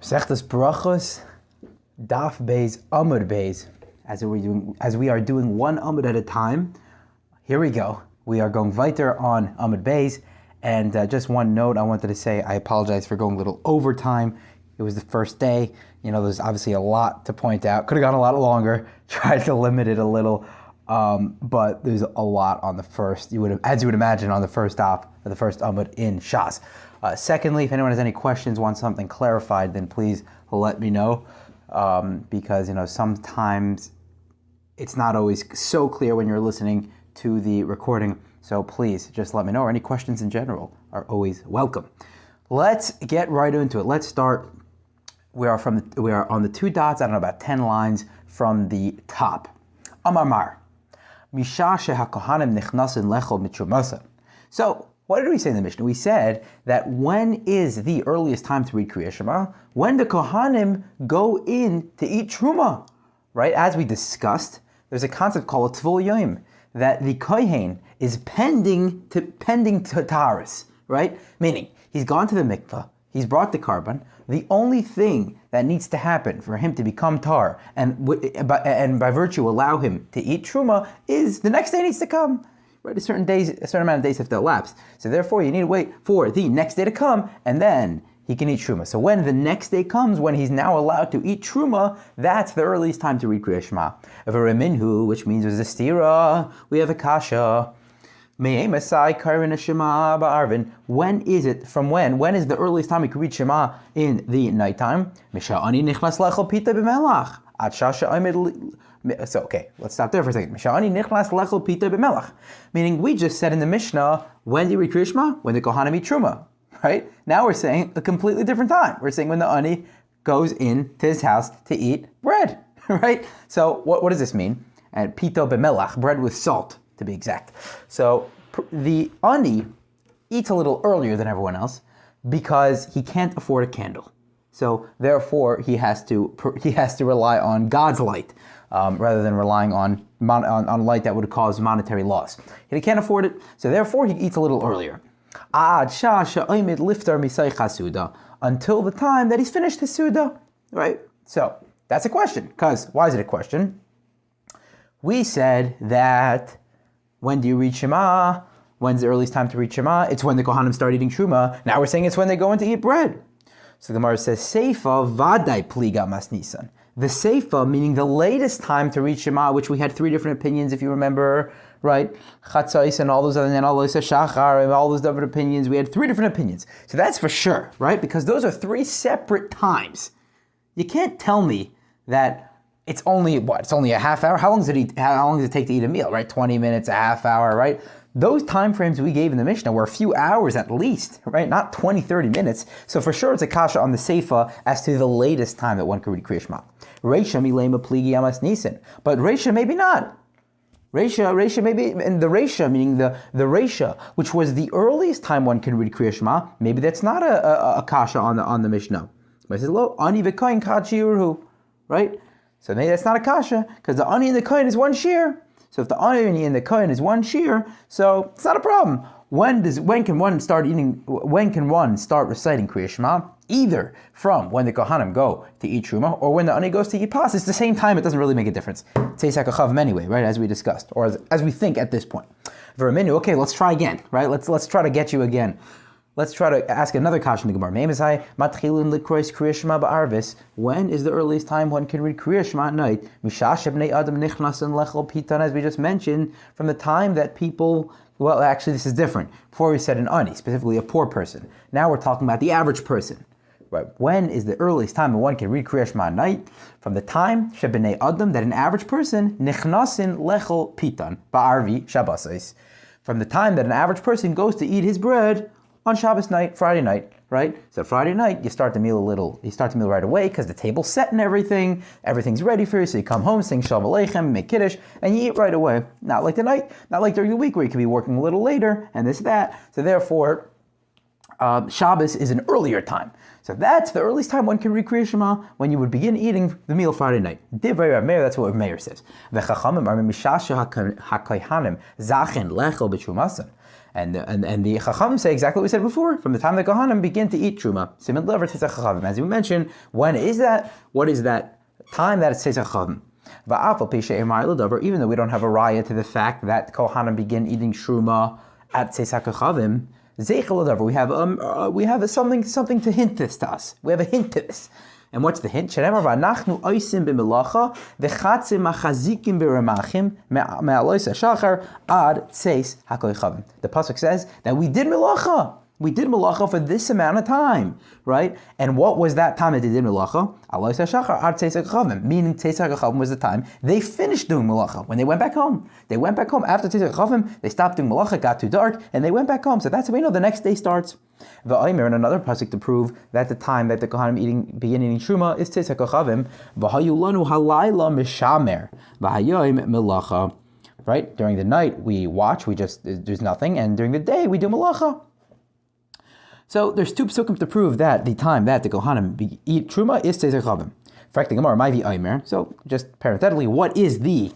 Sechtas Brachos, Daf Beis, Amud Beis. As we are doing one Amud at a time, here we go. We are going weiter on Amud Beis, and just one note I wanted to say, I apologize for going a little overtime. It was the first day. There's obviously a lot to point out. Could have gone a lot longer. Tried to limit it a little, but there's a lot on the first. As you would imagine, on the first Daf, or the first Amud in shas. Secondly, if anyone has any questions, wants something clarified, then please let me know, because sometimes it's not always so clear when you're listening to the recording. So please just let me know, or any questions in general are always welcome. Let's get right into it. Let's start. We are on the two dots. I don't know, about 10 lines from the top. Amar Mar, Misha shehakohanim nichnasin lechol mitrumasa. So, what did we say in the Mishnah? We said that when is the earliest time to read Kriya Shema? When the Kohanim go in to eat Truma, right? As we discussed, there's a concept called a Tvul Yomi, that the Kohen is pending to Taharis, right? Meaning, he's gone to the mikvah, he's brought the carbon. The only thing that needs to happen for him to become tar and by virtue allow him to eat Truma is the next day needs to come. Right, a certain amount of days have to elapse. So therefore, you need to wait for the next day to come, and then he can eat Truma. So when the next day comes, when he's now allowed to eat Truma, that's the earliest time to read Kriya Shema. If a Reminhu, which means there's a stira, we have a kasha. When is it? From when? When is the earliest time we can read Shema in the nighttime? So, okay, let's stop there for a second. Meaning, we just said in the Mishnah, when do you read Kriya Shema? When the Kohanim eat Truma, right? Now we're saying a completely different time. We're saying when the ani goes into his house to eat bread, right? So, what does this mean? And pito b'melach, bread with salt, to be exact. So, the ani eats a little earlier than everyone else because he can't afford a candle. So, therefore, he has to rely on God's light. Rather than relying on light that would cause monetary loss. He can't afford it, so therefore he eats a little earlier. Until the time that he's finished his Suda, right? So, that's a question, because why is it a question? We said that when do you read Shema? When's the earliest time to read Shema? It's when the Kohanim start eating Truma. Now we're saying it's when they go in to eat bread. So the Gemara says, Seifa vadai pliga masnisan. The Seifa, meaning the latest time to read Shema, which we had three different opinions, if you remember, right? Chatzais and all those other than Alois Shachar and all those different opinions. We had three different opinions. So that's for sure, right? Because those are three separate times. You can't tell me that it's only a half hour? How long does it take to eat a meal, right? 20 minutes, a half hour, right? Those time frames we gave in the Mishnah were a few hours at least, right? Not 20, 30 minutes. So for sure it's a kasha on the Seifa as to the latest time that one could read Kriya Shema. Reisha milema pligi yamas nisan. But Reisha maybe not. Reisha maybe, and the Reisha, meaning the Reisha, which was the earliest time one can read Kriya Shema, maybe that's not a kasha on the Mishnah. But it says, lo, ani v'koyin kachiurhu, right? So maybe that's not a kasha, because the ani and the koyin is one shear. So if the ani and the kohen is one shear, so it's not a problem. When can one start reciting Kriya Shema? Either from when the Kohanim go to eat Truma, or when the ani goes to eat pas. It's the same time, it doesn't really make a difference. Tzeisak achavim anyway, right, as we discussed, or as we think at this point. Verminu, okay, let's try again, right? Let's try to get you again. Let's try to ask another question in the Gemara. When is the earliest time one can read Kriya Shema at night? As we just mentioned, from the time that people, well, actually this is different. Before we said an ani, specifically a poor person. Now we're talking about the average person. Right? When is the earliest time that one can read Kriya Shema at night? From the time shebnei adam, that an average person nichnasin lechol pitan ba'arvi shabbosais. From the time that an average person goes to eat his bread on Shabbos night, Friday night, right? So Friday night, you start the meal right away because the table's set and everything's ready for you. So you come home, sing Shalom Aleichem, make Kiddush, and you eat right away. Not like tonight, not like during the week where you could be working a little later and this, that. So therefore, Shabbos is an earlier time. So that's the earliest time one can read Kriya Shema, when you would begin eating the meal Friday night. Divrei Rav Meir, that's what Meir says. And the Chacham say exactly what we said before. From the time the Kohanim begin to eat Truma, Siman Lever Tzeitzah Chachavim. As we mentioned, when is that? What is that time that it's Tzeitzah Chachavim? Even though we don't have a raya to the fact that Kohanim begin eating Truma at Tzeitzah Chachavim, we have something to hint this to us. We have a hint to this. And what's the hint? The pasuk says that we did melacha. We did melacha for this amount of time, right? And what was that time that they did melacha? Meaning Tzeitzah Chachavim was the time they finished doing melacha when they went back home. They went back home after Tzeitzah Chachavim. They stopped doing melacha, got too dark, and they went back home. So that's how we know the next day starts. V'aymer, and another pasuk to prove that the time that the Kohanim begin eating Truma is Tzeitzah Chachavim. V'hayu lanu halayla mishamer v'hayoyim melacha. Right? During the night we watch, there's nothing, and during the day we do melacha. So there's two psukim to prove that the time that the Kohanim eat Truma is Tzeitzah Chachavim. So just parenthetically, what is the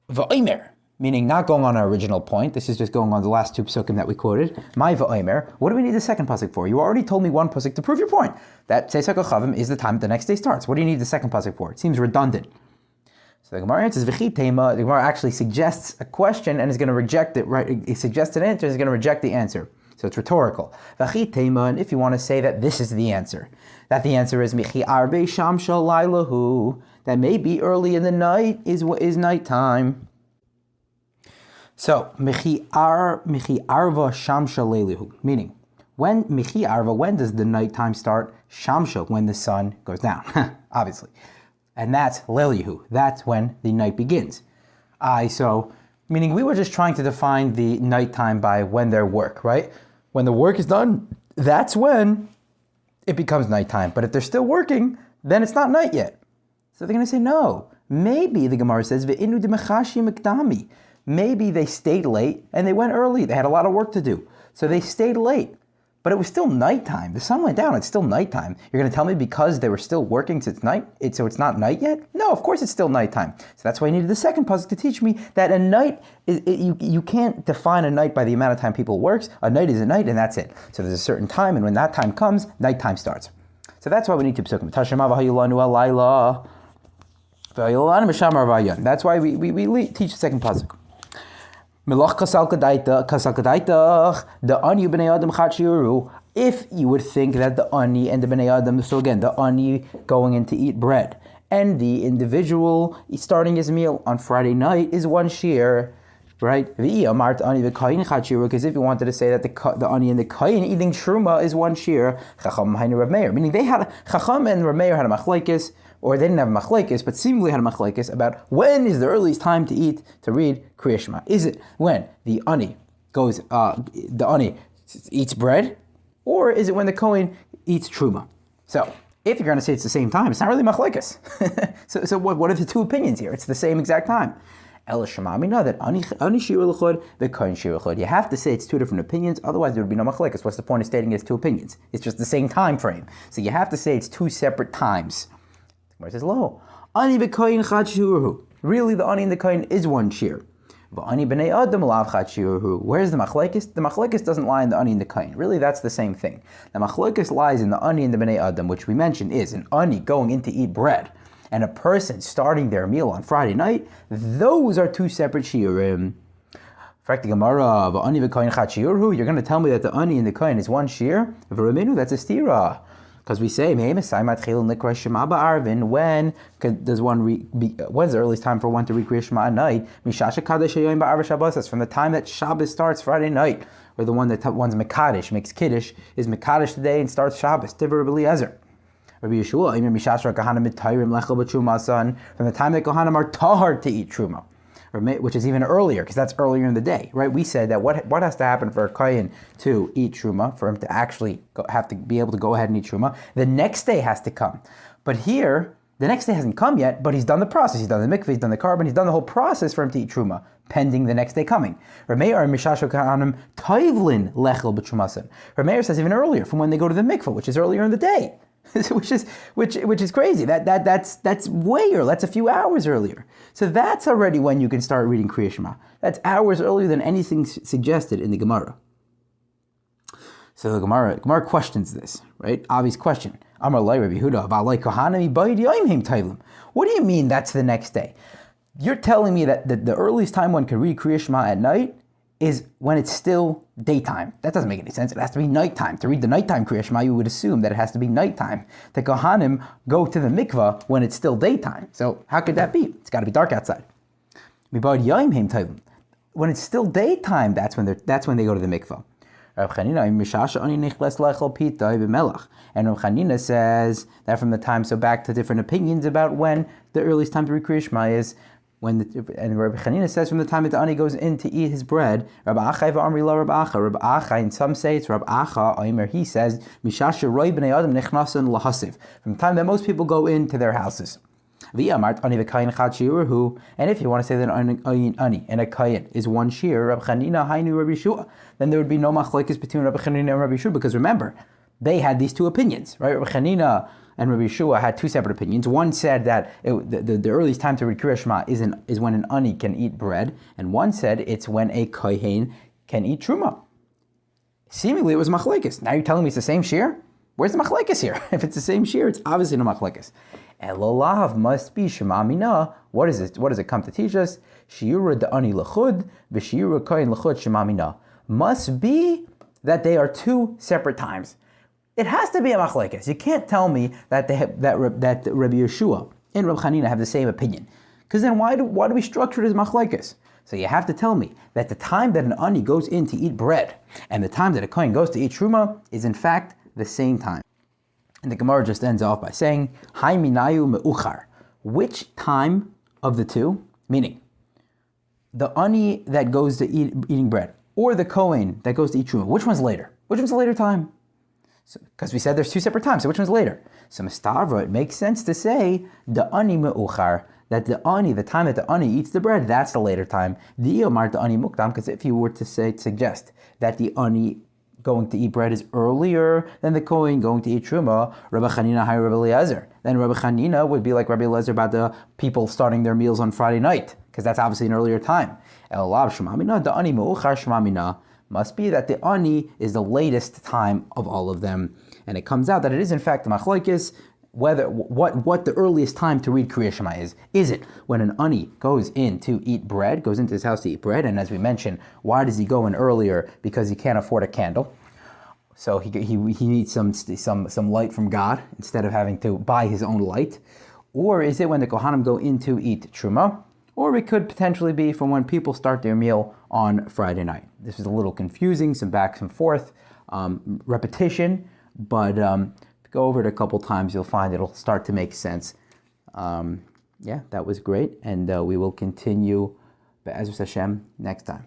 v'aymer? Meaning not going on our original point. This is just going on the last two psukim that we quoted. My v'aymer. What do we need the second pasuk for? You already told me one pasuk to prove your point. That Tzeitzah Chachavim is the time the next day starts. What do you need the second pasuk for? It seems redundant. So the Gemara answers v'chi tema. The Gemara actually suggests a question and is going to reject it. Right? It suggests an answer and is going to reject the answer. So it's rhetorical. V'chi tema. And if you want to say that this is the answer, that the answer is michi arbe sham shal lailahu, that maybe early in the night is nighttime. So, michi arva shamsha leilihu, meaning, when does the nighttime start? Shamsha, when the sun goes down, obviously. And that's leilihu, that's when the night begins. Meaning we were just trying to define the nighttime by when their work, right? When the work is done, that's when it becomes nighttime. But if they're still working, then it's not night yet. So they're going to say, no, maybe, the Gemara says, ve'inu demechashi mikdami. Maybe they stayed late and they went early. They had a lot of work to do. So they stayed late. But it was still nighttime. The sun went down. It's still nighttime. You're going to tell me because they were still working so it's not night yet? No, of course it's still nighttime. So that's why I needed the second pasuk to teach me that a night, you can't define a night by the amount of time people works. A night is a night and that's it. So there's a certain time, and when that time comes, nighttime starts. So that's why we need two pasukim. That's why we teach the second pasuk. If you would think that the ani and the bnei adam, so again, the ani going in to eat bread, and the individual starting his meal on Friday night is one shear, right? Because if you wanted to say that the ani and the kain eating truma is one shear, meaning they had Chacham and Rav Meir had a machlekes, or they didn't have a machlekes, but seemingly had a machlekes about when is the earliest time to read Kriya Shema. Is it when the ani eats bread, or is it when the kohen eats truma? So if you're going to say it's the same time, it's not really machlekes. so what are the two opinions here? It's the same exact time. El Shema, we know that ani shiur l'chod, the kohen shiur l'chod. You have to say it's two different opinions, otherwise there would be no machlekes. What's the point of stating it's two opinions? It's just the same time frame. So you have to say it's two separate times. Where it says lo, ani v'koyin chad shiurhu. Really, the ani and the koyin is one shear. V'ani b'nei adam lav chad shiurhu. Where's the machlekes? The machlekes doesn't lie in the ani and the koyin. Really, that's the same thing. The machlekes lies in the ani and the b'nei adam, which we mentioned is an ani going in to eat bread, and a person starting their meal on Friday night. Those are two separate shiurim. You're going to tell me that the ani and the koyin is one shear? That's a stira. Because we say, when's the earliest time for one to read Kriya Shema at night? That's from the time that Shabbos starts Friday night, or the one that one's Mekadesh, makes Kiddush, is Mekadesh today and starts Shabbos. Tivur Rabbi Eliezer. Rabbi Yeshua, from the time that Kohanim are tahar to eat Truma, which is even earlier, because that's earlier in the day, right? We said that what has to happen for a kohen to eat truma, for him to actually have to be able to go ahead and eat truma, the next day has to come. But here, the next day hasn't come yet, but he's done the process. He's done the mikveh, he's done the carbon, he's done the whole process for him to eat truma, pending the next day coming. Rameir says even earlier, from when they go to the mikveh, which is earlier in the day. which is crazy. That's way early. That's a few hours earlier. So that's already when you can start reading Kriya Shema. That's hours earlier than anything suggested in the Gemara. So the Gemara questions this, right? Obvious question. Amar Lai Rabbi Yehuda, V'alai Kohanim Bayid Yom Heim Tailim. What do you mean that's the next day? You're telling me that the earliest time one can read Kriya Shema at night is when it's still daytime. That doesn't make any sense. It has to be nighttime. To read the nighttime Kriya Shema, you would assume that it has to be nighttime. The Kohanim go to the mikvah when it's still daytime. So how could that be? It's got to be dark outside. When it's still daytime, that's when they go to the mikvah. And Rav Chanina says that from the time, so back to different opinions about when the earliest time to read Kriya Shema is, and Rabbi Chanina says from the time that the ani goes in to eat his bread. Rabbi Achai v'amri la Rabbi Acha. Rabbi Achai, and some say it's Rabbi Acha, Omer, he says, Mishasha roi b'nei adam nechnasan lahasiv. From the time that most people go into their houses. V'yamart ani v'kayin chad shiur, and if you want to say that an ani and a kayin is one shear, Rabbi Chanina hainu Rabbi Shua, then there would be no machlokes between Rabbi Chanina and Rabbi Shua, because remember, they had these two opinions, right? Rabbi Chanina and Rabbi Yeshua had two separate opinions. One said that the earliest time to read Kriya Shema is when an ani can eat bread, and one said it's when a kohen can eat truma. Seemingly it was machlekes. Now you're telling me it's the same shear? Where's the machlekes here? If it's the same shear, it's obviously no machlekes. Elolav must be shema mina. What is it? What does it come to teach us? Shiura de ani lechud v'shiura kohen lechud shema mina. Must be that they are two separate times. It has to be a machlekes. You can't tell me that Rabbi Yeshua and Rabbi Chanina have the same opinion, because then why do we structure it as machlekes? So you have to tell me that the time that an ani goes in to eat bread and the time that a kohen goes to eat truma is in fact the same time. And the Gemara just ends off by saying, Hai minayu me'uchar. Which time of the two, meaning the ani that goes to eating bread or the kohen that goes to eat truma, which one's later? Which one's the later time? Because we said there's two separate times, so which one's later? So Mistavra, it makes sense to say the ani me'uchar, that the time that the ani eats the bread, that's the later time. The iomar the ani mukdam, because if you were to suggest that the ani going to eat bread is earlier than the kohen going to eat truma, Rabbi Chanina hi Rabbi Eliezer. Then Rabbi Chanina would be like Rabbi Eliezer about the people starting their meals on Friday night, because that's obviously an earlier time. Elav shemamina the ani me'uchar shemamina. Must be that the ani is the latest time of all of them, and it comes out that it is in fact the machlokes what the earliest time to read Kriya Shema is. Is it when an ani goes in to eat bread, goes into his house to eat bread, and as we mentioned, why does he go in earlier? Because he can't afford a candle, so he needs some light from God instead of having to buy his own light. Or is it when the Kohanim go in to eat truma? Or it could potentially be from when people start their meal on Friday night. This is a little confusing, some back and forth, repetition, but go over it a couple times, you'll find it'll start to make sense. Yeah, that was great, and we will continue Be'ezus Hashem next time.